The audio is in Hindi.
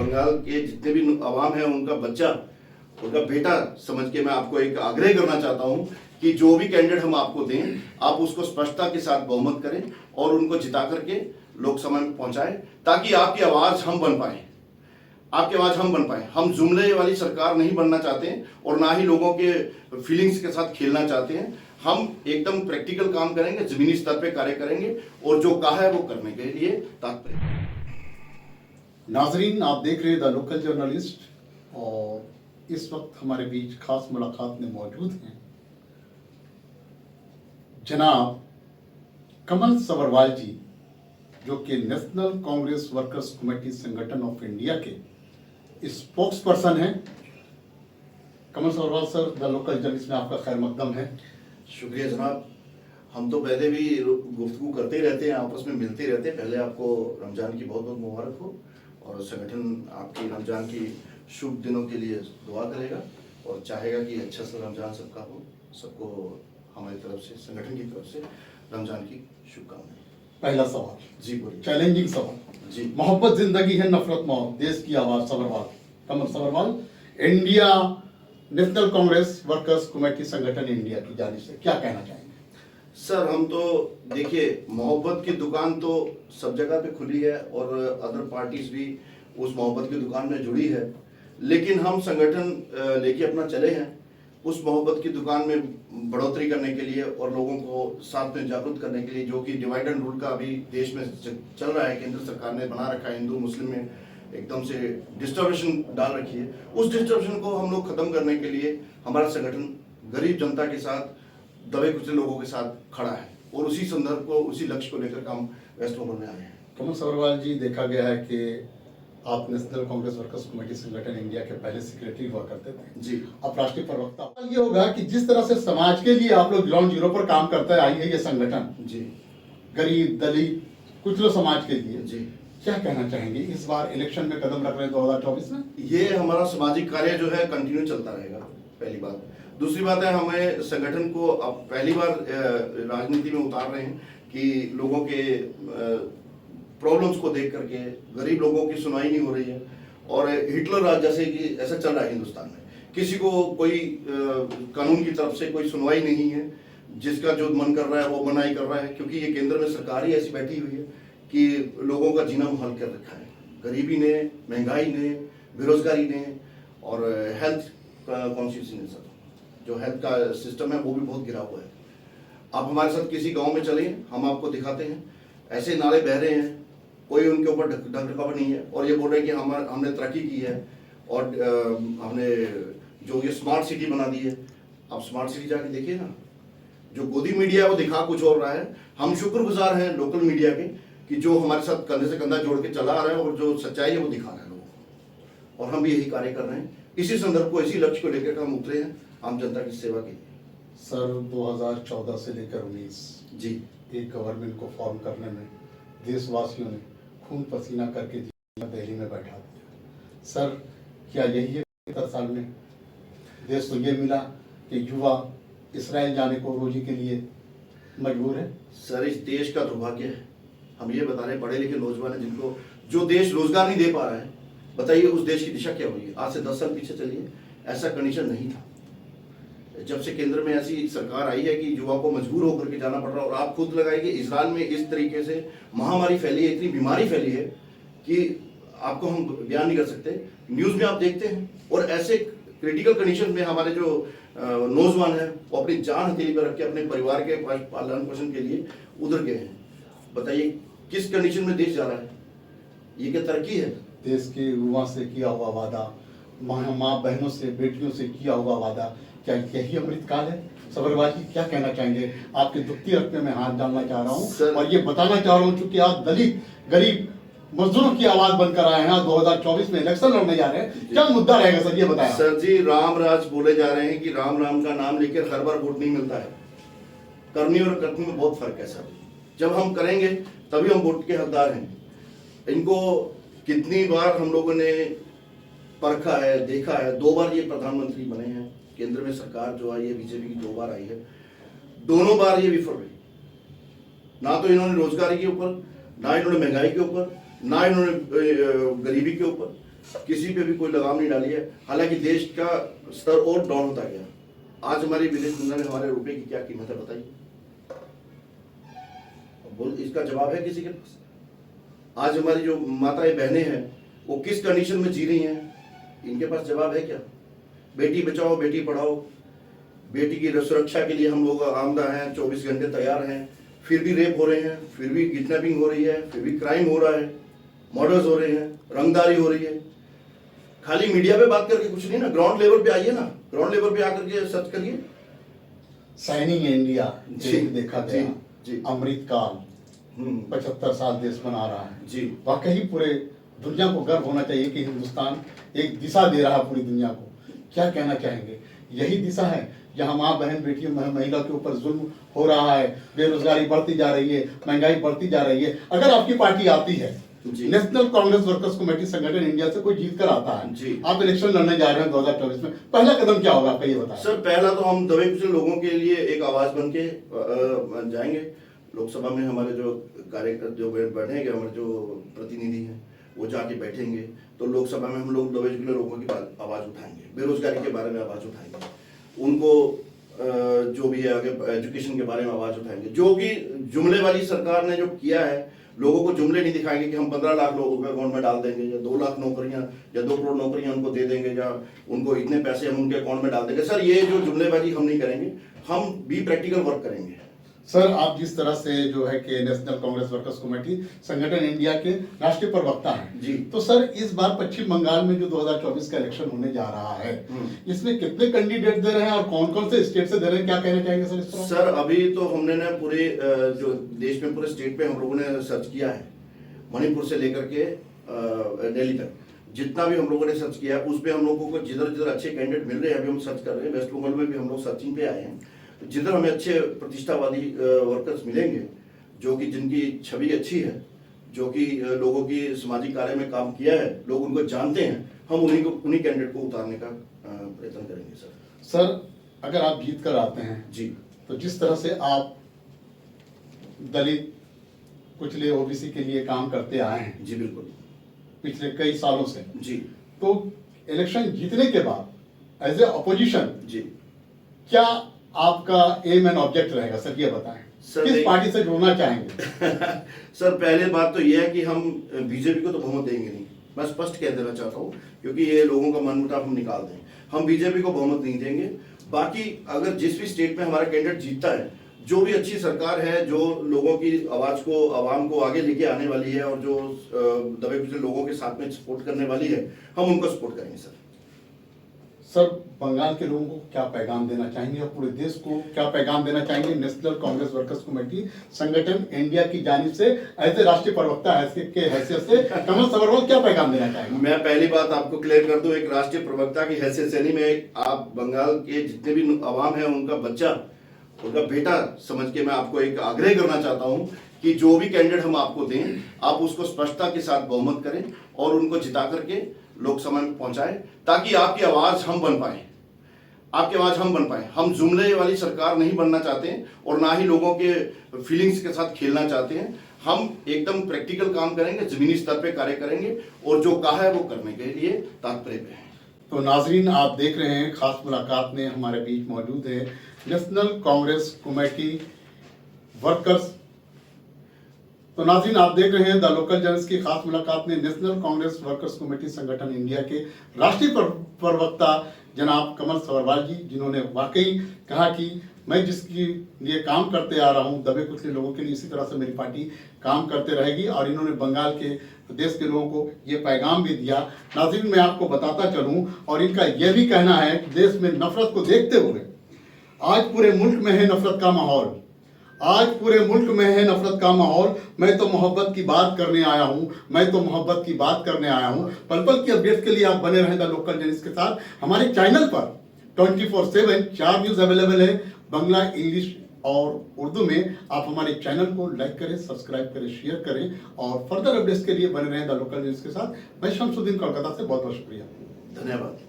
बंगाल के जितने भी आवाम है उनका बच्चा, उनका बेटा समझ के मैं आपको एक आग्रह करना चाहता हूं कि जो भी कैंडिडेट हम आपको दें, आप उसको स्पष्टता के साथ बहुमत करें और उनको जिता करके लोकसभा में पहुंचाएं, ताकि आपकी आवाज हम बन पाए, आपकी आवाज हम बन पाए। हम जुमले वाली सरकार नहीं बनना चाहते हैं और ना ही लोगों के फीलिंग्स के साथ खेलना चाहते हैं। हम एकदम प्रैक्टिकल काम करेंगे, जमीनी स्तर पे कार्य करेंगे और जो कहा है वो करने के लिए तात्पर्य। नाजरीन, आप देख रहे हैं द लोकल जर्नलिस्ट, और इस वक्त हमारे बीच खास मुलाकात में मौजूद हैं जनाब कमल सवरवाल जी, जो कि नेशनल कांग्रेस वर्कर्स कमेटी संगठन ऑफ इंडिया के स्पोक्स पर्सन हैं। कमल Sabharwal sir, the local journalist में आपका खैर मकदम है। शुक्रिया जनाब। हम तो पहले भी गुफ्तगू करते ही रहते हैं, आपस में मिलते ही रहते हैं। पहले आपको रमजान की बहुत बहुत मुबारक हो और संगठन आपकी रमजान की शुभ दिनों के लिए दुआ करेगा और चाहेगा कि अच्छा सा रमजान सबका हो। सबको हमारी तरफ से, संगठन की तरफ से रमजान की शुभकामनाएं। पहला सवाल जी बोलिए। चैलेंजिंग सवाल जी। मोहब्बत जिंदगी है नफरत मौत, देश की आवाज Sawarwal, Kamal Sawarwal, India national Congress workers committee संगठन इंडिया की जानिब से क्या कहना चाहेंगे? सर, हम तो देखिए, मोहब्बत की दुकान तो सब जगह पे खुली है और अदर पार्टीज भी उस मोहब्बत की दुकान में जुड़ी है, लेकिन हम संगठन लेके अपना चले हैं उस मोहब्बत की दुकान में बढ़ोतरी करने के लिए और लोगों को साथ में जागरूक करने के लिए, जो कि डिवाइड एंड रूल का अभी देश में चल रहा है, केंद्र सरकार ने बना रखा है, हिंदू मुस्लिम में एकदम से डिस्टर्बेशन डाल रखी है। उस डिस्टर्बेशन को हम लोग खत्म करने के लिए हमारा संगठन गरीब जनता के साथ, दबे कुचले लोगों के साथ खड़ा है और उसी संदर्भ को, उसी लक्ष्य को लेकर हम वेस्ट बंगाल में आए हैं। कमल सवरवाल जी, देखा गया है कि आप नेशनल कांग्रेस वर्कर्स कमेटी संगठन इंडिया के पहले सेक्रेटरी हुआ करते थे जी। अब राष्ट्रीय प्रवक्ता। ये होगा कि जिस तरह से समाज के लिए आप लोग ग्राउंड जीरो पर काम करते आई है ये संगठन, जी, गरीब दलित कुचलो समाज के लिए, जी, क्या कहना चाहेंगे? इस बार इलेक्शन में कदम रख रहे हैं 2024 में। ये हमारा सामाजिक कार्य जो है कंटिन्यू चलता रहेगा, पहली बात। दूसरी बात है, हमें संगठन को अब पहली बार राजनीति में उतार रहे हैं कि लोगों के प्रॉब्लम्स को देख करके गरीब लोगों की सुनवाई नहीं हो रही है और हिटलर राज जैसे कि ऐसा चल रहा है हिंदुस्तान में, किसी को कोई कानून की तरफ से कोई सुनवाई नहीं है, जिसका जो मन कर रहा है वो मनाही कर रहा है, क्योंकि ये केंद्र में सरकार ही ऐसी बैठी हुई है कि लोगों का जीना मुहाल कर रखा है। गरीबी ने, महंगाई ने, बेरोजगारी ने और हेल्थ कॉन्स्टिट्यूशन ने, जो हेल्थ का सिस्टम है वो भी बहुत गिरा हुआ है। आप हमारे साथ किसी गांव में चले, हम आपको दिखाते हैं ऐसे नाले बह रहे हैं, कोई उनके ऊपर ढकढकाव नहीं है और ये बोल रहे हैं कि हमने तरक्की की है और हमने जो ये स्मार्ट सिटी बना दी है। आप स्मार्ट सिटी जाके देखिए ना, जो गोदी मीडिया है वो दिखा कुछ और रहा है। हम शुक्रगुजार हैं लोकल मीडिया के कि जो हमारे साथ कंधे से कंधा जोड़ के चला आ रहा है और जो सच्चाई है वो दिखा रहा है लोगों को, और हम भी यही कार्य कर रहे हैं। इसी संदर्भ को, इसी लक्ष्य को लेकर हम उतरे हैं आम जनता की सेवा के लिए। सर, 2014 से लेकर 19 जी, एक गवर्नमेंट को फॉर्म करने में देशवासियों ने खून पसीना करके दिल्ली में बैठा दिया। सर, क्या यही है 70 साल में देश को ये मिला कि युवा इसराइल जाने को रोजी के लिए मजबूर है? सर, इस देश का दुर्भाग्य है, हम ये बता रहे पढ़े लिखे नौजवान हैं जिनको जो देश रोजगार नहीं दे पा रहा है। बताइए उस देश की दिशा क्या हुई है? आज से 10 साल पीछे चलिए, ऐसा कंडीशन नहीं था। जब से केंद्र में ऐसी सरकार आई है कि युवा को मजबूर होकर के जाना पड़ रहा है, और आप खुद लगाइए इजराइल में इस तरीके से महामारी फैली है, इतनी बीमारी फैली है कि आपको हम बयान नहीं कर सकते। न्यूज में आप देखते हैं और ऐसे क्रिटिकल कंडीशन में हमारे जो नौजवान हैं वो अपनी जान हथेली पर रख के अपने परिवार के पालन पोषण के लिए उधर गए हैं। बताइए किस कंडीशन में देश जा रहा है? ये क्या तरक्की है? देश के युवा से किया हुआ वादा, माँ बहनों से, बेटियों से किया हुआ वादा, क्या यही अमृतकाल है? सवरवाल जी, क्या कहना चाहेंगे? आपके दुखती रखने में हाथ डालना चाह रहा हूँ और ये बताना चाह रहा हूँ क्योंकि आप दलित गरीब मजदूरों की आवाज बनकर आए हैं, 2024 में इलेक्शन लड़ने जा रहे हैं, क्या मुद्दा रहेगा सर, ये बताएं। सर जी, राम राज बोले जा रहे हैं कि राम राम का नाम लेकर हर बार वोट नहीं मिलता है। करनी और कथनी में बहुत फर्क है सर। जब हम करेंगे तभी हम वोट के हकदार हैं। इनको कितनी बार हम लोगों ने परखा है, देखा है। 2 बार ये प्रधानमंत्री बने हैं, केंद्र में सरकार जो आई है बीजेपी की 2 बार आई है, दोनों बार ये विफल रही। ना तो इन्होंने रोजगारी के ऊपर, ना इन्होंने महंगाई के ऊपर, ना इन्होंने गरीबी के ऊपर, किसी पे भी कोई लगाम नहीं डाली है। हालांकि देश का स्तर और डाउन होता गया। आज हमारी विदेश मुद्रा में हमारे रुपए की क्या कीमत है बताइए, बोल इसका जवाब है किसी के पास? आज हमारी जो माताएं बहनें हैं वो किस कंडीशन में जी रही हैं, इनके पास जवाब है क्या? बेटी बचाओ बेटी पढ़ाओ, बेटी की सुरक्षा के लिए हम लोग आमदा हैं, 24 घंटे तैयार हैं, फिर भी रेप हो रहे हैं, फिर भी किडनैपिंग हो रही है, फिर भी क्राइम हो रहा है, मर्डर्स हो रहे हैं, रंगदारी हो रही है। खाली मीडिया पे बात करके कुछ नहीं ना, ग्राउंड लेवल पे आइए ना, ग्राउंड लेवल पे आकर के सर्च करिए। साइनिंग इंडिया जी, देखा जी, गया, जी। अमृतकाल 75 साल देश बना रहा है जी। वाकई पूरे दुनिया को गर्व होना चाहिए कि हिंदुस्तान एक दिशा दे रहा है पूरी दुनिया को। क्या कहना चाहेंगे, यही दिशा है जहां माँ बहन बेटियों महिला के ऊपर जुल्म हो रहा है, बेरोजगारी बढ़ती जा रही है, महंगाई बढ़ती जा रही है। अगर आपकी पार्टी आती है, नेशनल कांग्रेस वर्कर्स कमेटी संगठन इंडिया से कोई जीत कर आता है, आप इलेक्शन लड़ने जा रहे हैं 2024 में, पहला कदम क्या होगा आपका ये बताएं। सर पहला तो हम दबे कुचले लोगों के लिए एक आवाज बन के जाएंगे। लोकसभा में हमारे जो कार्यकर्ता जो बैठेंगे, हमारे जो प्रतिनिधि हैं वो जाके बैठेंगे, तो लोकसभा में हम लोग दबे कुचले लोगों की आवाज उठाएंगे, बेरोजगारी के बारे में आवाज उठाएंगे, उनको जो भी है आगे एजुकेशन के बारे में आवाज उठाएंगे। जो कि जुमले वाली सरकार ने जो किया है, लोगों को जुमले नहीं दिखाएंगे कि हम 15 लाख लोगों के अकाउंट में डाल देंगे, या 2 लाख नौकरियां या 2 करोड़ नौकरियां उनको दे देंगे, या उनको इतने पैसे हम उनके अकाउंट में डाल देंगे। सर ये जो जुमलेबाजी हम नहीं करेंगे, हम भी प्रैक्टिकल वर्क करेंगे। सर आप जिस तरह से जो है कि नेशनल कांग्रेस वर्कर्स कमेटी संगठन इंडिया के राष्ट्रीय प्रवक्ता हैं जी, तो सर इस बार पश्चिम बंगाल में जो 2024 का इलेक्शन होने जा रहा है, इसमें कितने कैंडिडेट दे रहे हैं और कौन कौन से स्टेट से दे रहे हैं, क्या कहना चाहेंगे सर इस पर? सर अभी तो हमने ना पूरे जो देश में पूरे स्टेट पे हम लोगों ने सर्च किया है, मणिपुर से लेकर के दिल्ली तक जितना भी हम लोगों ने सर्च किया है, उस पर हम लोगों को जिधर जिधर अच्छे कैंडिडेट मिल रहे हैं अभी हम सर्च कर रहे हैं। वेस्ट बंगाल में भी हम लोग सर्चिंग पे आए हैं, जिधर हमें अच्छे प्रतिष्ठावादी वर्कर्स मिलेंगे, जो कि जिनकी छवि अच्छी है, जो कि लोगों की सामाजिक कार्य में काम किया है, लोग उनको जानते हैं, हम उन्हीं कैंडिडेट को उतारने का प्रयत्न करेंगे। सर अगर आप जीत कर आते हैं जी, तो जिस तरह से आप दलित कुचले ओबीसी के लिए काम करते आए हैं जी बिल्कुल, पिछले कई सालों से जी, तो इलेक्शन जीतने के बाद एज ए अपोजिशन जी, क्या आपका एम एंड ऑब्जेक्ट रहेगा सर, ये बताएं। किस पार्टी से जुड़ना चाहेंगे? सर पहले बात तो ये है कि हम बीजेपी को तो बहुमत देंगे नहीं, मैं स्पष्ट कह देना चाहता हूँ, क्योंकि ये लोगों का मनमुटाव हम निकाल दें, हम बीजेपी को बहुमत नहीं देंगे। बाकी अगर जिस भी स्टेट में हमारा कैंडिडेट जीतता है, जो भी अच्छी सरकार है, जो लोगों की आवाज को, आवाम को आगे लेके आने वाली है और जो दबे कुचले लोगों के साथ में सपोर्ट करने वाली है, हम उनको सपोर्ट करेंगे। सर बंगाल के लोगों को क्या पैगाम देना चाहेंगे और पूरे देश को क्या पैगाम देना चाहेंगे नेशनल कांग्रेस वर्कर्स कमेटी संगठन इंडिया की जानिब से एज ए राष्ट्रीय प्रवक्ता के हैसियत से कमल सभरवाल क्या पैगाम देना चाहेंगे? मैं पहली बात आपको क्लियर कर दूं, एक राष्ट्रीय प्रवक्ता की हैसियत से नहीं, मैं आप बंगाल के जितने भी आवाम है, उनका बच्चा, उनका बेटा समझ के मैं आपको एक आग्रह करना चाहता हूं कि जो भी कैंडिडेट हम आपको दें, आप उसको स्पष्टता के साथ बहुमत करें और उनको जिता करके लोकसभा में पहुंचाएं, ताकि आपकी आवाज हम बन पाए, आपकी आवाज हम बन पाए। हम जुमले वाली सरकार नहीं बनना चाहते हैं और ना ही लोगों के फीलिंग्स के साथ खेलना चाहते हैं। हम एकदम प्रैक्टिकल काम करेंगे, जमीनी स्तर पे कार्य करेंगे और जो कहा है वो करने के लिए तात्पर्य पे हैं। तो नाजरीन आप देख रहे हैं, खास मुलाकात में हमारे बीच मौजूद है नेशनल कांग्रेस कमेटी वर्कर्स। तो नाज़रीन आप देख रहे हैं द लोकल जर्नलिस्ट की खास मुलाकात में नेशनल कांग्रेस वर्कर्स कमेटी संगठन इंडिया के राष्ट्रीय प्रवक्ता जनाब कमल सभरवाल जी, जिन्होंने वाकई कहा कि मैं जिसकी लिए काम करते आ रहा हूं, दबे कुचले लोगों के लिए, इसी तरह से मेरी पार्टी काम करते रहेगी। और इन्होंने बंगाल के देश के लोगों को ये पैगाम भी दिया। नाज़रीन मैं आपको बताता चलूं, और इनका यह भी कहना है कि देश में नफरत को देखते हुए आज पूरे मुल्क में है नफरत का माहौल, आज पूरे मुल्क में है नफरत का माहौल। मैं तो मोहब्बत की बात करने आया हूं, मैं तो मोहब्बत की बात करने आया हूं। पल पल की अपडेट के लिए आप बने रहें द लोकल जर्नलिस्ट के साथ। हमारे चैनल पर 24/7 4 न्यूज़ अवेलेबल है, बंगला, इंग्लिश और उर्दू में। आप हमारे चैनल को लाइक करें, सब्सक्राइब करें, शेयर करें और फर्दर अपडेट्स के लिए बने रहें द लोकल न्यूज़ के साथ। मैं शमसुद्दीन कोलकाता से बहुत बहुत शुक्रिया, धन्यवाद।